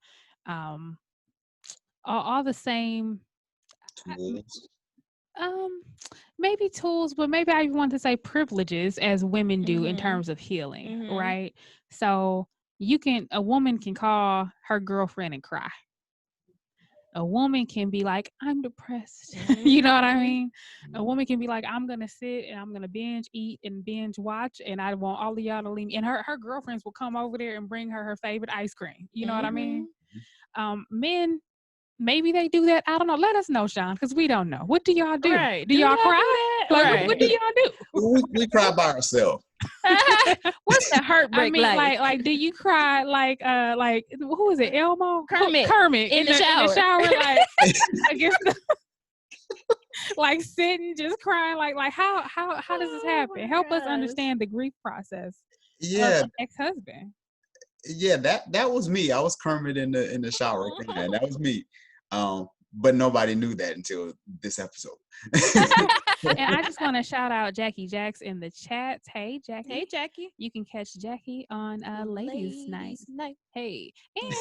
all the same, tools. maybe tools, but maybe I want to say privileges as women do in terms of healing, right? So a woman can call her girlfriend and cry. A woman can be like, I'm depressed. You know what I mean? A woman can be like, I'm going to sit and I'm going to binge eat and binge watch, and I want all of y'all to leave me. And her girlfriends will come over there and bring her favorite ice cream. You know what I mean? Men, maybe they do that. I don't know. Let us know, Shon, because we don't know. What do y'all do? Right. Do y'all cry? Do like, right. What do y'all do? We cry by ourselves. What's the heartbreak like? Do you cry like who is it? Elmo? Kermit in the shower. Like against the like sitting just crying like how does this happen? Help us understand the grief process. Yeah. Of ex-husband. Yeah, that was me. I was Kermit in the shower crying. That was me. But nobody knew that until this episode. And I just want to shout out Jackie Jacks in the chat. Hey, Jackie. Hey, Jackie. You can catch Jackie on Ladies Night. Hey, and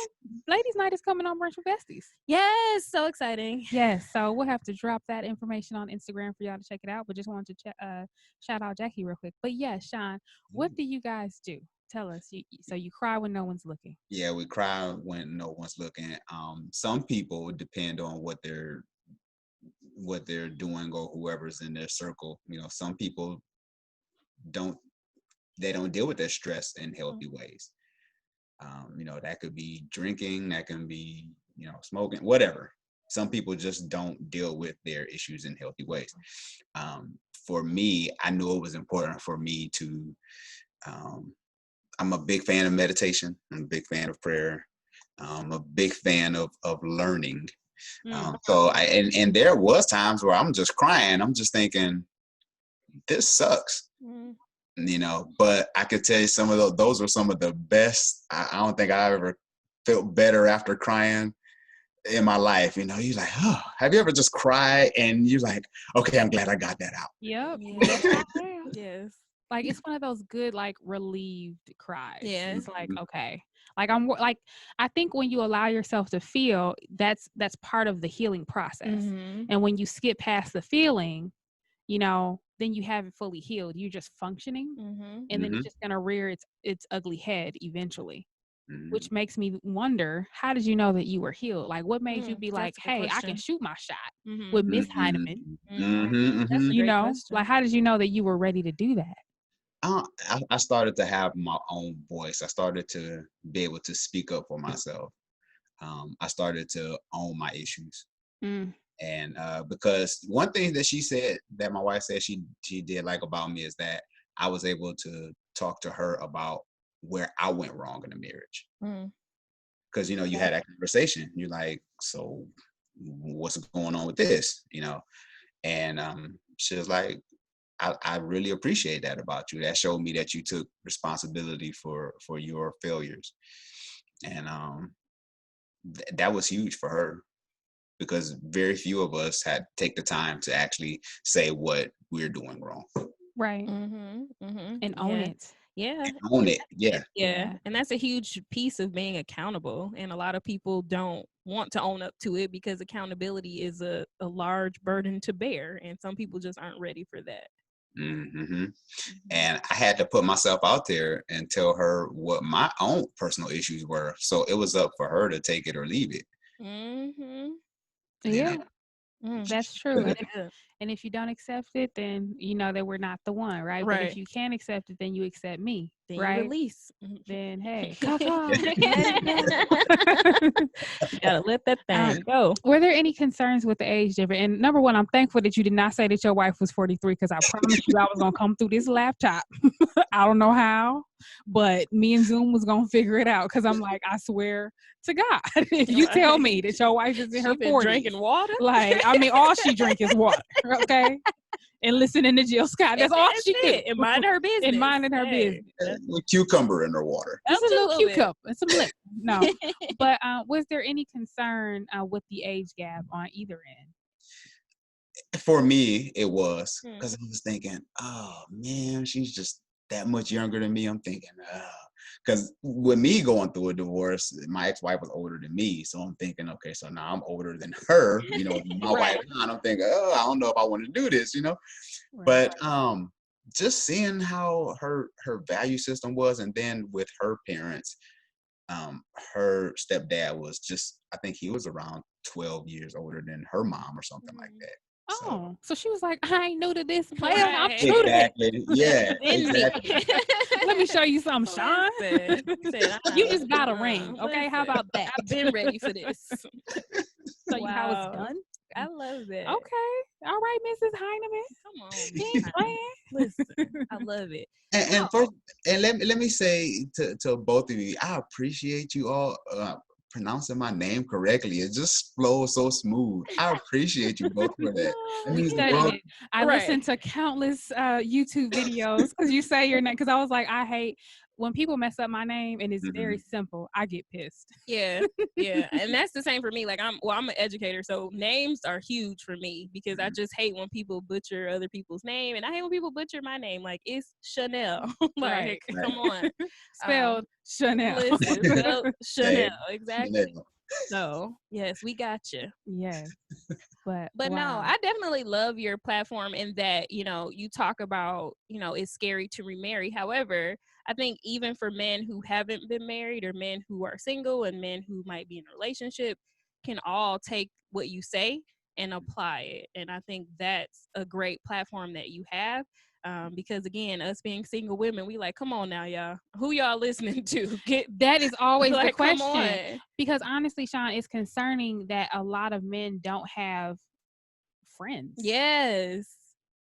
Ladies Night is coming on Brunch with Besties. Yes, so exciting. Yes, so we'll have to drop that information on Instagram for y'all to check it out. But just wanted to shout out Jackie real quick. But yeah, Shon, what do you guys do? Tell us. So you cry when no one's looking. Yeah, we cry when no one's looking. Some people depend on what they're doing or whoever's in their circle. Some people don't deal with their stress in healthy ways. That could be drinking, that can be smoking, whatever. Some people just don't deal with their issues in healthy ways. For me, I knew it was important for me to I'm a big fan of meditation. I'm a big fan of prayer. I'm a big fan of learning. So and there was times where I'm just crying. I'm just thinking, this sucks. But I could tell you some of those were some of the best. I don't think I ever felt better after crying in my life. You're like, oh, have you ever just cried and you're like, okay, I'm glad I got that out. Yep. Yes. Like, it's one of those good, like, relieved cries. Yeah. It's like, okay. Like, I think when you allow yourself to feel, that's part of the healing process. And when you skip past the feeling, then you haven't fully healed. You're just functioning. And then it's just going to rear its ugly head eventually, which makes me wonder, how did you know that you were healed? Like, what made you be like, hey, I can shoot my shot with Miss Hyneman? That's a great question. Like, how did you know that you were ready to do that? I started to have my own voice. I started to be able to speak up for myself. I started to own my issues. And because one thing that she said, that my wife said she did like about me, is that I was able to talk to her about where I went wrong in the marriage. Because, you had that conversation. You're like, so what's going on with this? And she was like, I really appreciate that about you. That showed me that you took responsibility for your failures. And that was huge for her, because very few of us had take the time to actually say what we're doing wrong. Right. And own it. Yeah. Own it. Yeah. Yeah. And that's a huge piece of being accountable. And a lot of people don't want to own up to it because accountability is a large burden to bear. And some people just aren't ready for that. And I had to put myself out there and tell her what my own personal issues were. So it was up for her to take it or leave it. Yeah. know? That's true. And if you don't accept it, then you know that we're not the one, right? But if you can't accept it, then you accept me, then right? You release. Then hey, let it go. You gotta let that thing go. Were there any concerns with the age difference? And number one, I'm thankful that you did not say that your wife was 43, because I promised you I was gonna come through this laptop. I don't know how, but me and Zoom was gonna figure it out, because I'm like, I swear to God, if you tell me that your wife is in her 40s, drinking water, like, I mean, all she drink is water, okay? And listening to Jill Scott. That's all she do. And minding her business. And minding her business. With cucumber in her water. Just a little cucumber and some lip. No. But was there any concern with the age gap on either end? For me, it was, because I was thinking, oh man, she's just that much younger than me. I'm thinking, because with me going through a divorce, my ex-wife was older than me. So I'm thinking, okay, so now I'm older than her, you know, my wife. And I'm thinking, I don't know if I want to do this, you know. Right. But just seeing how her value system was, and then with her parents, her stepdad was just, I think he was around 12 years older than her mom or something like that. So she was like, I ain't new to this player. I'm true exactly. to this. Yeah, exactly. Let me show you something, Shon. You just got a ring. Okay, how about that? I've been ready for this. Show you how it's done. I love that. Okay. All right, Mrs. Hyneman. Come on. You ain't playing. Listen, I love it. And first, and let me say to both of you, I appreciate you all pronouncing my name correctly. It just flows so smooth. I appreciate you both for that. We studied it. I listened to countless YouTube videos because you say your name. Because I was like, I hate when people mess up my name and it's very simple. I get pissed. Yeah, and that's the same for me. Like I'm an educator, so names are huge for me because I just hate when people butcher other people's name, and I hate when people butcher my name. Like it's Chanel. Like come on, spelled Chanel. Listen, spelled Chanel, exactly. Chanel. So yes, we got you. Yes, but no, I definitely love your platform in that you talk about it's scary to remarry. However, I think even for men who haven't been married or men who are single and men who might be in a relationship can all take what you say and apply it. And I think that's a great platform that you have. Because again, us being single women, we like, come on now, y'all. Who y'all listening to? That is always like, the question. Because honestly, Shon, it's concerning that a lot of men don't have friends. Yes.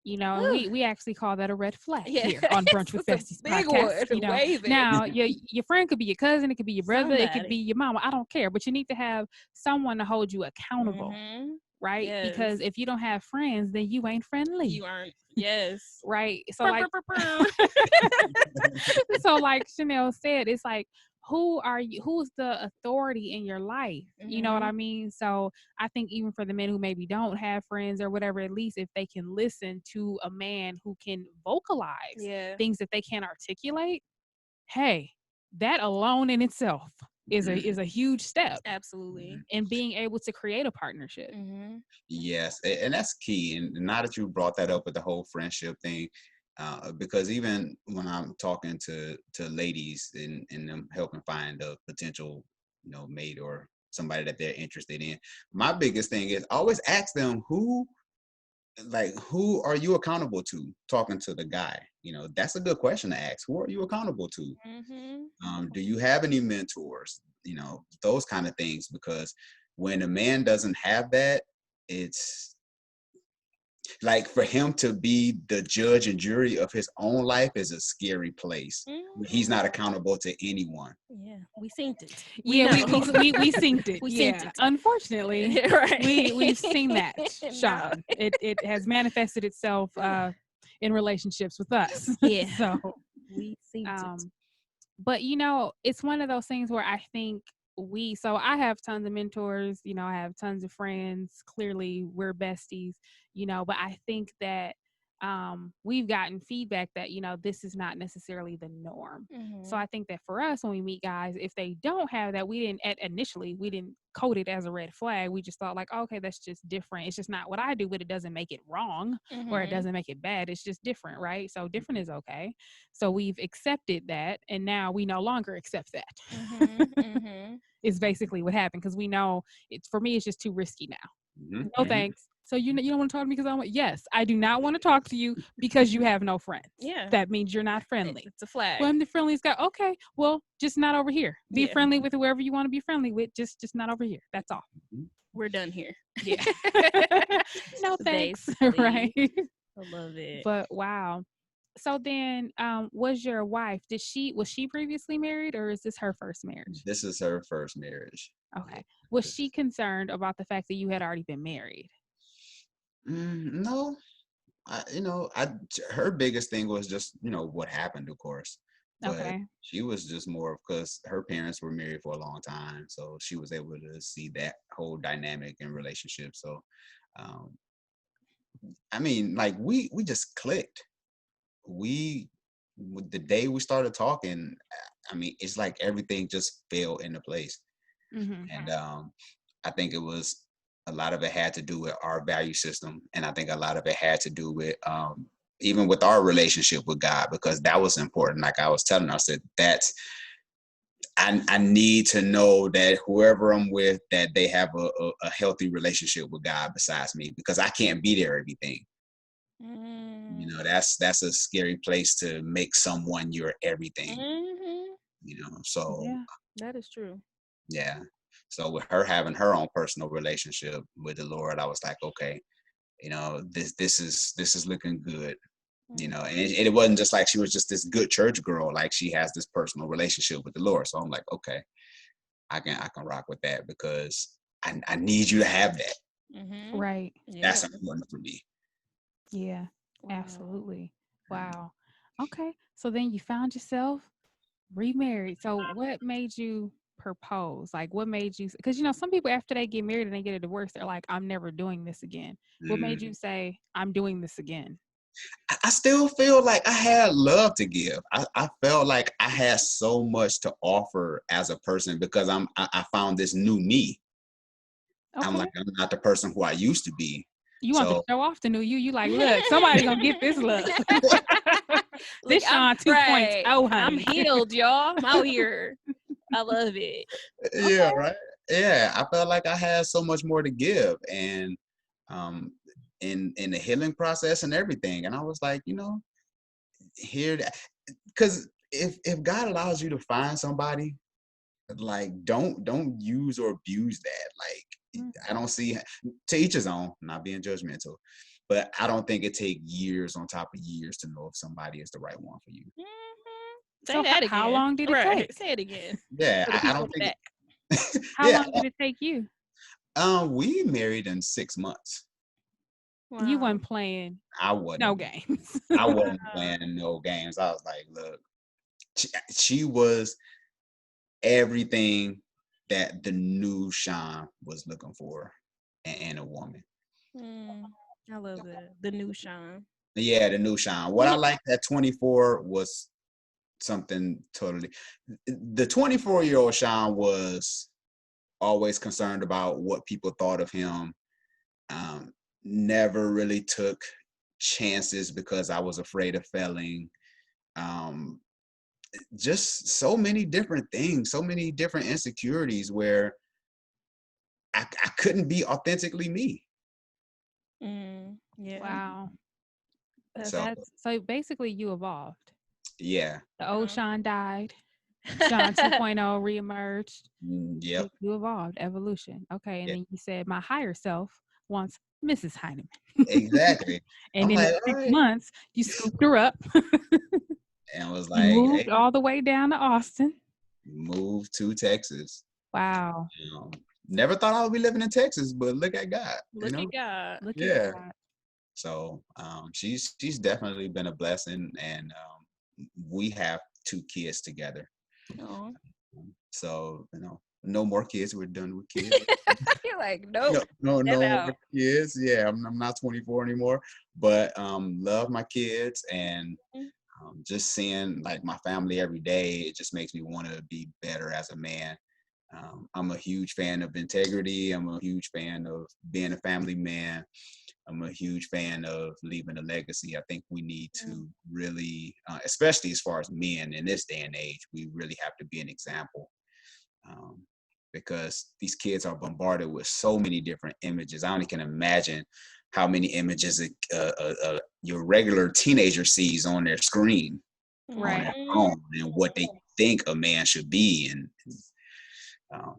We actually call that a red flag here on Brunch with Besties podcast. Now, your friend could be your cousin, it could be your brother, it could be your mama. I don't care, but you need to have someone to hold you accountable, right? Yes. Because if you don't have friends, then you ain't friendly. You aren't. Yes. Right. So so like Chanel said, it's like, who are you? Who's the authority in your life? You know what I mean? So I think even for the men who maybe don't have friends or whatever, at least if they can listen to a man who can vocalize things that they can't articulate, hey, that alone in itself is a huge step. Absolutely. In being able to create a partnership. Yes, and that's key. And now that you brought that up with the whole friendship thing, because even when I'm talking to ladies and them helping find a potential, mate or somebody that they're interested in, my biggest thing is always ask them who are you accountable to? Talking to the guy, that's a good question to ask. Who are you accountable to? Do you have any mentors? Those kind of things, because when a man doesn't have that, it's like for him to be the judge and jury of his own life is a scary place. He's not accountable to anyone. Yeah, we synced it. We synced it. Synced it. Unfortunately, we've seen that, Shon. It has manifested itself in relationships with us. Yeah. So we synced it. But it's one of those things where I think so I have tons of mentors, I have tons of friends. Clearly we're besties, but I think that we've gotten feedback that, this is not necessarily the norm. So I think that for us, when we meet guys, if they don't have that, initially we didn't code it as a red flag. We just thought like, okay, that's just different. It's just not what I do, but it doesn't make it wrong or it doesn't make it bad. It's just different, right? So different is okay. So we've accepted that, and now we no longer accept that. Is basically what happened, because we know for me, it's just too risky now. No thanks. So you don't want to talk to me because yes, I do not want to talk to you because you have no friends. Yeah. That means you're not friendly. It's a flag. Well, I'm the friendliest guy. Okay, well, just not over here. Be friendly with whoever you want to be friendly with. Just not over here. That's all. We're done here. Yeah. No thanks. Basically. Right. I love it. But wow. So then, was your wife, was she previously married, or is this her first marriage? This is her first marriage. Okay. Was she concerned about the fact that you had already been married? No, her biggest thing was just, what happened, of course. But Okay. she was just more because her parents were married for a long time. So she was able to see that whole dynamic and relationship. So, like we just clicked. The day we started talking, it's like everything just fell into place. And I think it was a lot of it had to do with our value system, and I think a lot of it had to do with even with our relationship with God, because that was important. Like I was telling her, I said I need to know that whoever I'm with, that they have a healthy relationship with God besides me, because I can't be there everything. That's a scary place to make someone your everything. So yeah, that is true. Yeah. So with her having her own personal relationship with the Lord, I was like, okay, this is looking good. And it wasn't just like she was just this good church girl. Like she has this personal relationship with the Lord. So I'm like, okay, I can rock with that, because I need you to have that. Right. That's important for me. Yeah, absolutely. Wow. Okay. So then you found yourself remarried. So what made you propose? Like what made you, because some people after they get married and they get a divorce, they're like, I'm never doing this again. What made you say, I'm doing this again? I still feel like I had love to give. I felt like I had so much to offer as a person, because I found this new me. Okay. I'm not the person who I used to be. You want to show off the new you. You like, look, somebody gonna get this love. This Shon 2.0, honey. I'm healed, y'all. I'm out here. I love it. Yeah, right. Yeah, I felt like I had so much more to give, and in the healing process and everything. And I was like, here, because if God allows you to find somebody, like don't use or abuse that. Like I don't see, to each his own, not being judgmental, but I don't think it take years on top of years to know if somebody is the right one for you. Say that again. How long did it take? Say it again. Yeah, I don't think. How long did it take you? We married in 6 months. Wow. You weren't playing. I wasn't. No games. I wasn't playing no games. I was like, look, she was everything that the new Shon was looking for in a woman. I love that. The new Shon. Yeah, the new Shon. What I liked at 24 was something totally. The 24-year-old Shon was always concerned about what people thought of him. Never really took chances because I was afraid of failing. Just so many different things, so many different insecurities where I couldn't be authentically me. Yeah. Wow. So basically you evolved. Yeah. The old Shon died. Shon 2.0 reemerged. Yep. You evolved. Evolution. Okay. And then you said my higher self wants Mrs. Hyneman. Exactly. And in like, 6 months, you scooped her up. And was like, you moved all the way down to Austin. Moved to Texas. Wow. Never thought I would be living in Texas, but look at God. Look at God. Look at God. So she's definitely been a blessing, and we have 2 kids together. Oh. So no more kids. We're done with kids. You're like, nope. No Get more out. kids. Yeah, I'm not 24 anymore, but love my kids, and just seeing like my family every day, it just makes me want to be better as a man. I'm a huge fan of integrity. I'm a huge fan of being a family man. I'm a huge fan of leaving a legacy. I think we need to really, especially as far as men in this day and age, we really have to be an example, um, because these kids are bombarded with so many different images. I only can imagine how many images your regular teenager sees on their screen, on Right. their phone, and what they think a man should be. And um,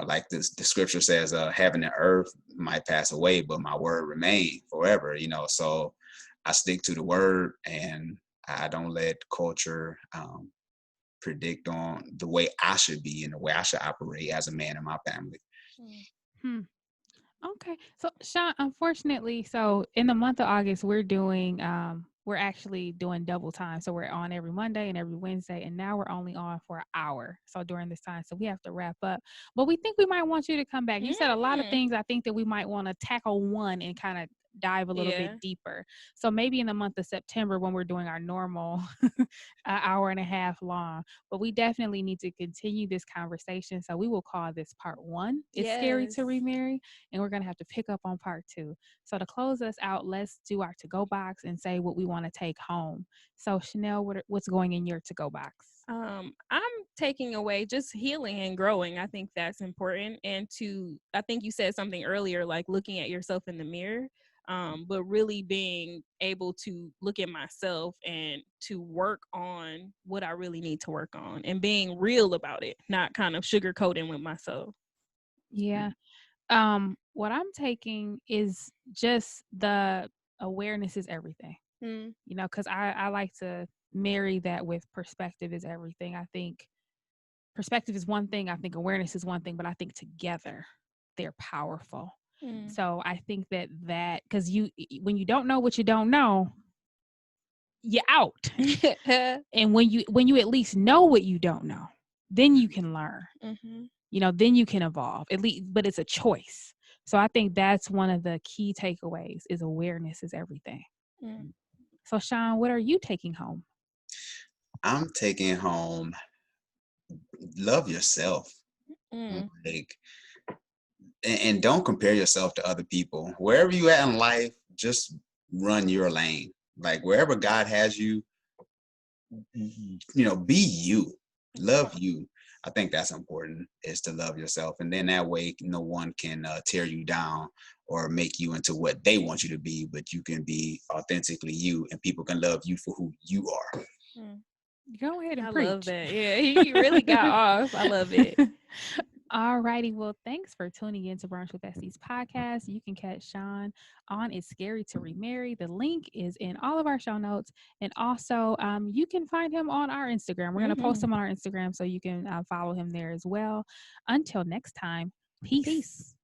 like the scripture says, heaven and earth might pass away, but my word remain forever. So I stick to the word, and I don't let culture predict on the way I should be and the way I should operate as a man in my family. Hmm. Okay. So Shon, unfortunately, so in the month of August, we're actually doing double time. So we're on every Monday and every Wednesday, and now we're only on for an hour. So during this time, so we have to wrap up. But we think we might want you to come back. You said a lot of things. I think that we might want to tackle one and kind of dive a little bit deeper. So maybe in the month of September when we're doing our normal hour and a half long, but we definitely need to continue this conversation. So we will call this part 1. It's scary to remarry, and we're going to have to pick up on part 2. So to close us out, let's do our to-go box and say what we want to take home. So Chanel, what's going in your to-go box? I'm taking away just healing and growing. I think that's important. And I think you said something earlier, like looking at yourself in the mirror, but really being able to look at myself and to work on what I really need to work on and being real about it, not kind of sugarcoating with myself. Yeah. What I'm taking is just the awareness is everything. Because I like to marry that with perspective is everything. I think perspective is one thing. I think awareness is one thing, but I think together they're powerful. So I think that because when you don't know what you don't know, you're out. And when you at least know what you don't know, then you can learn. Then you can evolve, at least, but it's a choice. So I think that's one of the key takeaways is awareness is everything. So Shon, what are you taking home? I'm taking home love yourself. Like, and don't compare yourself to other people. Wherever you at in life, just run your lane. Like wherever God has you, be you, love you. I think that's important, is to love yourself. And then that way, no one can tear you down or make you into what they want you to be, but you can be authentically you, and people can love you for who you are. Go ahead and I preach. love that. Yeah, he really got off. I love it. All righty. Well, thanks for tuning in to Brunch with Besties podcast. You can catch Shon on It's Scary to Remarry. The link is in all of our show notes. And also, you can find him on our Instagram. We're going to post him on our Instagram, so you can follow him there as well. Until next time, peace.